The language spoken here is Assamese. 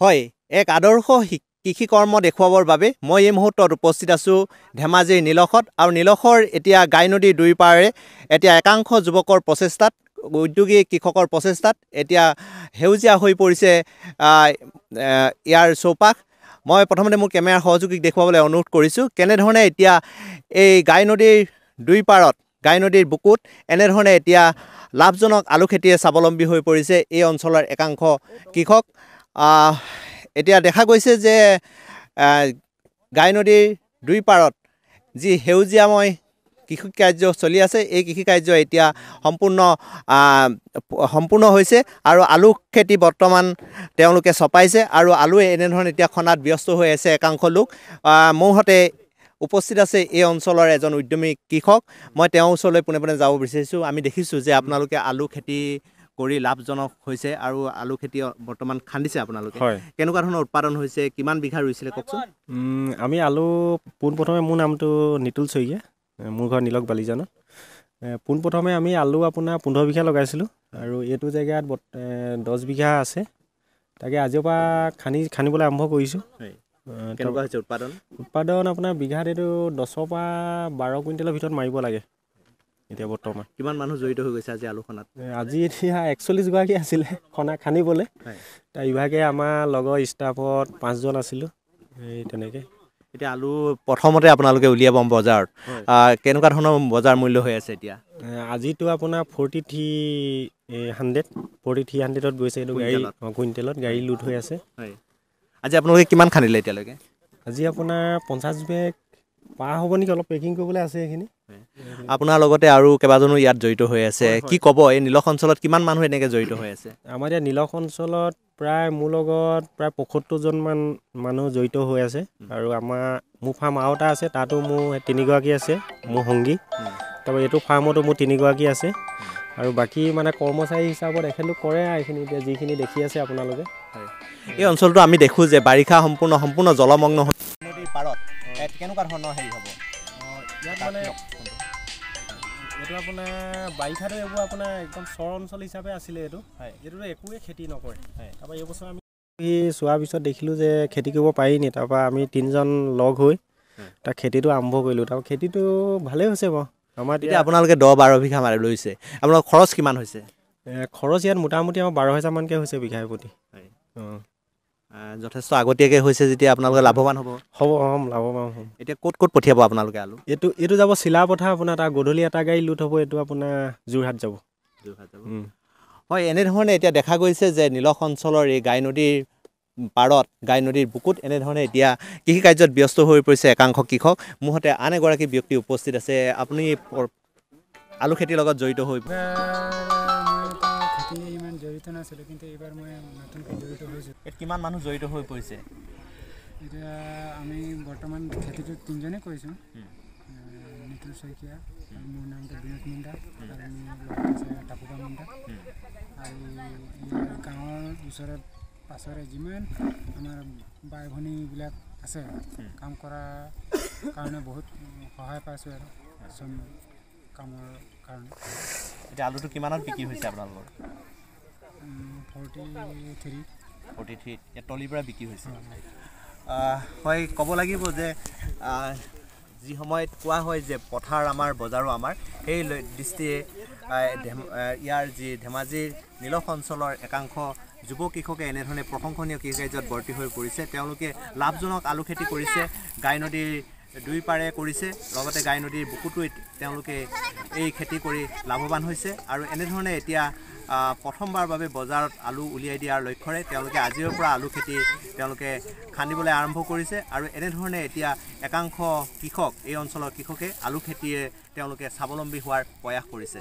হয়, এক আদৰ্শ কৃষি কৰ্ম দেখুৱাবৰ বাবে মই এই মুহূৰ্তত উপস্থিত আছোঁ ধেমাজিৰ নিলখত আৰু নিলখৰ এতিয়া গাই নদীৰ দুই পাৰে এতিয়া একাংশ যুৱকৰ প্ৰচেষ্টাত উদ্যোগী কৃষকৰ প্ৰচেষ্টাত এতিয়া সেউজীয়া হৈ পৰিছে ইয়াৰ চৌপাশ। মই প্ৰথমতে মোৰ কেমেৰাৰ সহযোগীক দেখুৱাবলৈ অনুৰোধ কৰিছোঁ কেনেধৰণে এতিয়া এই গাই নদীৰ দুই পাৰত গাই নদীৰ বুকুত এনেধৰণে এতিয়া লাভজনক আলু খেতিয়ে স্বাৱলম্বী হৈ পৰিছে এই অঞ্চলৰ একাংশ কৃষক। এতিয়া দেখা গৈছে যে গাই নদীৰ দুই পাৰত যি সেউজীয়াময় কৃষি কাৰ্য চলি আছে এই কৃষি কাৰ্য এতিয়া সম্পূৰ্ণ হৈছে আৰু আলু খেতি বৰ্তমান তেওঁলোকে চপাইছে আৰু আলুৱে এনেধৰণে এতিয়া খনাত ব্যস্ত হৈ আছে একাংশ লোক। মোৰ সৈতে উপস্থিত আছে এই অঞ্চলৰ এজন উদ্যমী কৃষক। মই তেওঁৰ ওচৰলৈ পোনে পোনে যাব বিচাৰিছোঁ। আমি দেখিছোঁ যে আপোনালোকে আলু খেতি কৰি লাভজনক হৈছে আৰু আলু খেতি বৰ্তমান খান্দিছে আপোনালোকে। কেনেকুৱা ধৰণৰ উৎপাদন হৈছে, কিমান বিঘা ৰুইছিলে কওকচোন? আমি আলু পোনপ্ৰথমে মোৰ নামটো নিতুল শইকীয়া, মোৰ ঘৰ নিলখ বালিজানত। পোনপ্ৰথমে আমি আলু আপোনাৰ 15 বিঘা লগাইছিলোঁ আৰু এইটো জেগাত 10 বিঘা আছে। তাকে আজিৰ পৰা খান্দিবলৈ আৰম্ভ কৰিছোঁ। কেনেকুৱা হৈছে উৎপাদন আপোনাৰ বিঘাত এইটো 10 পৰা 12 কুইণ্টেলৰ ভিতৰত মাৰিব লাগে। এতিয়া বৰ্তমান কিমান মানুহ জড়িত হৈ গৈছে আজি আলুখনাত? আজি এতিয়া 41 গৰাকী আছিলে খান্দিবলৈ। তাৰ ইভাগে আমাৰ লগৰ ষ্টাফত 5 জন আছিলোঁ এই তেনেকৈ। এতিয়া আলু প্ৰথমতে আপোনালোকে উলিয়াব বজাৰত, কেনেকুৱা ধৰণৰ বজাৰ মূল্য হৈ আছে এতিয়া? আজিতো আপোনাৰ 4300 গৈছে এইটো গাড়ী কুইণ্টেলত গাড়ী লোড হৈ আছে। আজি আপোনালোকে কিমান খান্দিলে এতিয়ালৈকে? আজি আপোনাৰ 50 বেগ পাৰ হ'ব নেকি, অলপ পেকিং কৰিবলৈ আছে এইখিনি। আপোনাৰ লগতে আৰু কেইবাজনো ইয়াত জড়িত হৈ আছে, কি ক'ব এই নিলখ অঞ্চলত কিমান মানুহ এনেকৈ জড়িত হৈ আছে? আমাৰ এতিয়া নিলখ অঞ্চলত প্ৰায় মোৰ লগত প্ৰায় 75জনমান মানুহ জড়িত হৈ আছে আৰু মোৰ ফাৰ্ম আৰু এটা আছে, তাতো মোৰ 3 গৰাকী আছে মোৰ সংগী। তাৰপৰা এইটো ফাৰ্মতো মোৰ 3 গৰাকী আছে আৰু বাকী মানে কৰ্মচাৰী হিচাপত এখেতলোক কৰে আৰু এইখিনি এতিয়া যিখিনি দেখি আছে আপোনালোকে। এই অঞ্চলটো আমি দেখোঁ যে বাৰিষা সম্পূৰ্ণ জলমগ্ন হৈ নদীৰ পাৰত কেনেকুৱা ধৰণৰ হেৰি হ'ব ইয়াত মানে এইটো আপোনাৰ বাৰিষাটো এইবোৰ আপোনাৰ একদম চৰ অঞ্চল হিচাপে আছিলে এইটোতো একোৱে খেতি নকৰে। তাৰপৰা এইবছৰ আমি চোৱাৰ পিছত দেখিলোঁ যে খেতি কৰিব পাৰি নি, তাৰপৰা আমি 3জন লগ হৈ তাৰ খেতিটো আৰম্ভ কৰিলোঁ। তাৰপৰা খেতিটো ভালেই হৈছে বাৰু। আমাৰ এতিয়া আপোনালোকে 10-12 বিঘা মাৰি লৈছে, আপোনালোকৰ খৰচ কিমান হৈছে? খৰচ ইয়াত মোটামুটি আমাৰ 12,000 মানকৈ হৈছে বিঘাই প্ৰতি। যথেষ্ট আগতীয়াকৈ হৈছে যেতিয়া আপোনালোকে লাভৱান হ'ব। লাভৱান হ'ম। এতিয়া ক'ত পঠিয়াব আপোনালোকে আলু? এইটো যাব চিলাপথাৰ আপোনাৰ, তাৰ গধূলি এটা গাড়ী লোড হ'ব, এইটো আপোনাৰ যোৰহাট যাব। হয়, এনেধৰণে এতিয়া দেখা গৈছে যে নিলখ অঞ্চলৰ এই গাই নদীৰ পাৰত গাই নদীৰ বুকুত এনেধৰণে এতিয়া কৃষি কাৰ্যত ব্যস্ত হৈ পৰিছে একাংশ কৃষক। মোৰ সৈতে আন এগৰাকী ব্যক্তি উপস্থিত আছে। আপুনি আলু খেতিৰ লগত জড়িত হৈ ইমান জড়িত নাছিলোঁ, কিন্তু এইবাৰ মই নতুনকৈ জড়িত হৈছোঁ। কিমান মানুহ জড়িত হৈ পৰিছে? এতিয়া আমি বৰ্তমান খেতিটো 3জনে কৰিছোঁ, নিতুল শইকীয়া, মোৰ নামটো বিনোদ মুণ্ডা আৰু মোৰ লগত আছে টাপুকা মুণ্ডা। আৰু ইয়াৰ গাঁৱৰ ওচৰত পাছৰে যিমান আমাৰ বাই ভনীবিলাক আছে কাম কৰাৰ কাৰণে বহুত সহায় পাইছোঁ আৰু কামৰ কাৰণে। এতিয়া আলুটো কিমানত বিক্ৰী হৈছে আপোনালোকৰ? 43 ইয়াত তলিৰ পৰা বিক্ৰী হৈছে। হয়, ক'ব লাগিব যে যি সময়ত কোৱা হয় যে পথাৰ আমাৰ বজাৰো আমাৰ, সেই দৃষ্টিয়ে ইয়াৰ যি ধেমাজিৰ নিলখ অঞ্চলৰ একাংশ যুৱ কৃষকে এনেধৰণে প্ৰশংসনীয় কৃষিকাৰ্যত ভৰ্তি হৈ পৰিছে। তেওঁলোকে লাভজনক আলু খেতি কৰিছে, গাই নদীৰ দুই পাৰে কৰিছে, লগতে গাই নদীৰ বুকুতো তেওঁলোকে এই খেতি কৰি লাভৱান হৈছে আৰু এনেধৰণে এতিয়া প্ৰথমবাৰৰ বাবে বজাৰত আলু উলিয়াই দিয়াৰ লক্ষ্যৰে তেওঁলোকে আজিৰ পৰা আলু খেতি তেওঁলোকে খান্দিবলৈ আৰম্ভ কৰিছে আৰু এনেধৰণে এতিয়া একাংশ কৃষক এই অঞ্চলৰ কৃষকে আলু খেতিয়ে তেওঁলোকে স্বাৱলম্বী হোৱাৰ প্ৰয়াস কৰিছে।